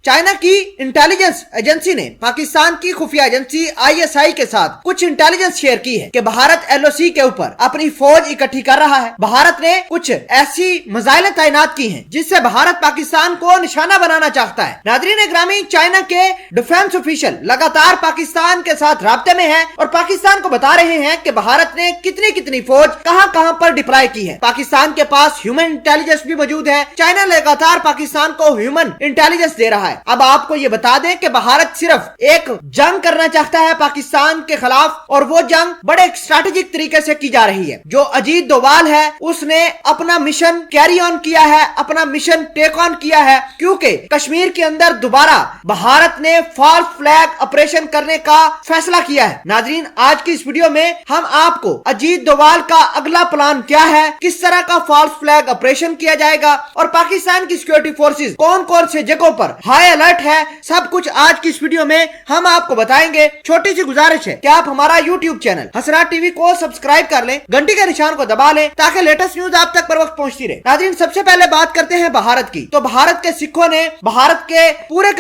China की intelligence agency ने पाकिस्तान की खुफिया एजेंसी ISI के साथ कुछ इंटेलिजेंस शेयर की है कि भारत LOC के ऊपर अपनी फौज इकट्ठी कर रहा है। भारत ने कुछ ऐसी मिसाइलें तैनात की हैं जिससे भारत पाकिस्तान को निशाना बनाना चाहता है। नाज़रीन ग्रामी, चाइना के डिफेंस ऑफिशियल लगातार पाकिस्तान के साथ राब्ते में है और पाकिस्तान को बता रहे हैं कि भारत ने कितनी कितनी फौज कहां कहां पर डिप्लॉय की है। पाकिस्तान के पास ह्यूमन इंटेलिजेंस भी मौजूद है। चाइना लगातार पाकिस्तान को ह्यूमन इंटेलिजेंस दे रहा है। अब आपको ये बता दें कि भारत सिर्फ एक जंग करना चाहता है पाकिस्तान के खिलाफ, और वो जंग बड़े स्ट्रैटेजिक तरीके से की जा रही है। जो अजीत डोभाल है उसने अपना मिशन कैरी ऑन किया है, अपना मिशन टेक ऑन किया है, क्योंकि कश्मीर के अंदर दोबारा भारत ने फॉल्स फ्लैग ऑपरेशन करने का फैसला किया है। नाजरीन, आज की इस वीडियो में हम आपको अजीत डोभाल का अगला प्लान क्या है, किस तरह का फॉल्स फ्लैग ऑपरेशन किया जाएगा और पाकिस्तान की सिक्योरिटी फोर्सेस कौन कौन से जगहों पर हाई अलर्ट है, सब कुछ आज की इस वीडियो में हम आपको बताएंगे। छोटी सी गुजारिश है कि आप हमारा YouTube चैनल हसरात टीवी को सब्सक्राइब कर लें, घंटी के निशान को दबा लें ताकि लेटेस्ट न्यूज आप तक पर वक्त पहुंचती रहे। नाज़रीन, सबसे पहले बात करते हैं भारत की। तो भारत के सिखों ने भारत के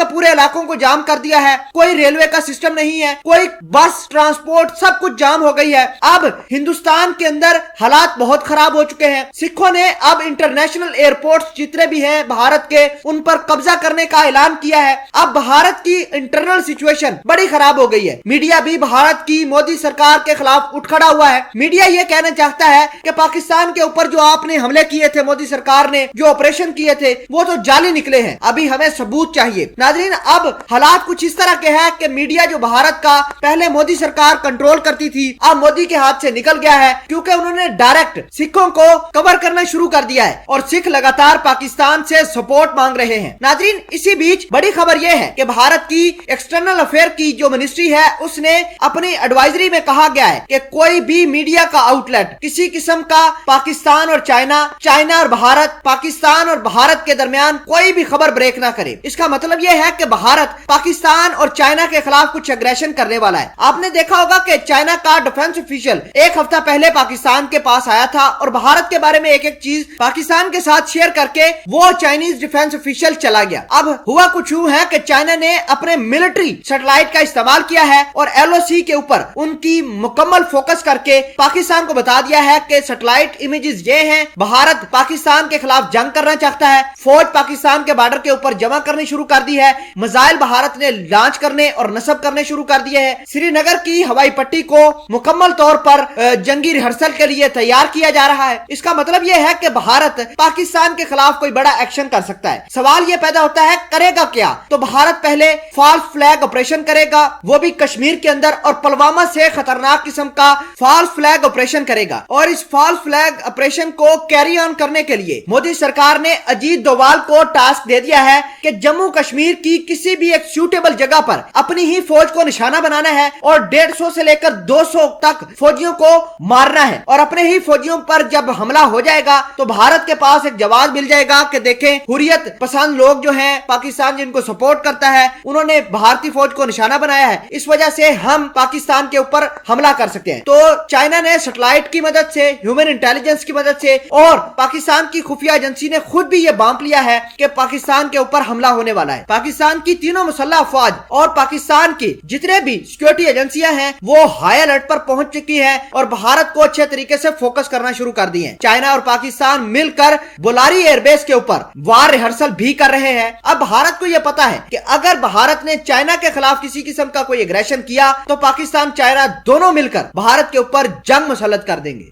पूरे इलाकों को जाम कर दिया है। कोई रेलवे का सिस्टम नहीं है, कोई बस ट्रांसपोर्ट, सब कुछ जाम हो गई है। अब हिंदुस्तान के अंदर हालात बहुत खराब हो चुके हैं। सिखों ने अब इंटरनेशनल एयरपोर्ट्स जितने भी हैं भारत के, उन पर कब्जा करने का ऐलान किया है। अब भारत की इंटरनल सिचुएशन बड़ी खराब हो गई है। मीडिया भी भारत की मोदी सरकार के खिलाफ उठ खड़ा हुआ है। मीडिया ये कहना चाहता है कि पाकिस्तान के ऊपर जो आपने हमले किए थे, मोदी सरकार ने जो ऑपरेशन किए थे, वो तो जाली निकले हैं, अभी हमें सबूत चाहिए। नाज़रीन, अब हालात कुछ इस तरह के हैं कि मीडिया जो भारत का पहले मोदी सरकार कंट्रोल करती थी, अब मोदी के हाथ से निकल गया है, क्योंकि उन्होंने डायरेक्ट सिखों को कवर करना शुरू कर दिया है और सिख लगातार पाकिस्तान से सपोर्ट मांग रहे हैं। नाज़रीन, इसी बीच बड़ी खबर यह है कि भारत की एक्सटर्नल अफेयर की जो मिनिस्ट्री है उसने अपनी एडवाइजरी में कहा गया है कि कोई भी मीडिया का आउटलेट किसी किस्म का पाकिस्तान और चाइना और भारत, पाकिस्तान और भारत के दरमियान कोई भी खबर ब्रेक ना करे। इसका मतलब यह है कि भारत पाकिस्तान और चाइना के खिलाफ कुछ एग्रेशन करने वाला है। आपने देखा होगा कि चाइना का डिफेंस ऑफिशियल एक हफ्ता पहले पाकिस्तान के पास आया था और भारत के बारे में एक एक चीज पाकिस्तान के साथ शेयर करके वो चाइनीज डिफेंस ऑफिशियल चला गया। अब हुआ कुछ यूं है कि चाइना ने अपने मिलिट्री सैटेलाइट का इस्तेमाल किया है और LOC के ऊपर उनकी मुकम्मल फोकस करके पाकिस्तान को बता दिया है कि सैटेलाइट इमेजेस ये हैं, भारत पाकिस्तान के खिलाफ जंग करना चाहता है। फौज पाकिस्तान के बॉर्डर के ऊपर जमा करनी शुरू कर दी है। मिसाइल भारत ने लॉन्च करने और नस्ब करने शुरू कर दिए हैं। श्रीनगर की हवाई पट्टी को मुकम्मल तौर पर जंगी रिहर्सल के लिए तैयार किया जा रहा है। इसका मतलब यह है कि भारत पाकिस्तान के खिलाफ कोई बड़ा एक्शन कर सकता है। सवाल यह पैदा होता है, करेगा क्या? तो भारत पहले फॉल्स फ्लैग ऑपरेशन करेगा, वो भी कश्मीर के अंदर, और पुलवामा से खतरनाक किस्म का फॉल्स फ्लैग ऑपरेशन करेगा। और इस फॉल्स फ्लैग ऑपरेशन को कैरी ऑन करने के लिए मोदी सरकार ने अजीत डोभाल को टास्क दे दिया है कि जम्मू कश्मीर की किसी भी एक सूटेबल जगह पर अपनी ही फौज को निशाना बनाना है और 150 से लेकर 200 तक फौजियों को मारना है। और अपने ही फौजियों पर जब हमला हो जाएगा तो भारत के पास एक जवाब मिल जाएगा कि देखें, हुर्रियत पसंद लोग जो हैं, पाकिस्तान जिनको सपोर्ट करता है, उन्होंने भारतीय फौज को निशाना बनाया है, इस वजह से हम पाकिस्तान के ऊपर हमला कर सकते हैं। तो चाइना ने सैटेलाइट की मदद से, ह्यूमन इंटेलिजेंस की मदद से और पाकिस्तान की खुफिया एजेंसी ने खुद भी ये बांप लिया है कि पाकिस्तान के ऊपर हमला होने वाला है। पाकिस्तान की तीनों मुसल्लह अफवाज और पाकिस्तान की जितने भी सिक्योरिटी एजेंसियां हैं वो हाई अलर्ट पर पहुंच चुकी है और भारत को अच्छे तरीके से फोकस करना शुरू कर दिए हैं। चाइना और पाकिस्तान मिलकर बोलारी एयरबेस के ऊपर वार रिहर्सल भी कर रहे हैं। अब भारत को यह पता है कि अगर भारत ने चाइना के खिलाफ किसी किस्म का कोई एग्रेशन किया तो पाकिस्तान चाइना दोनों मिलकर भारत के ऊपर जंग मुसल्लत कर देंगे।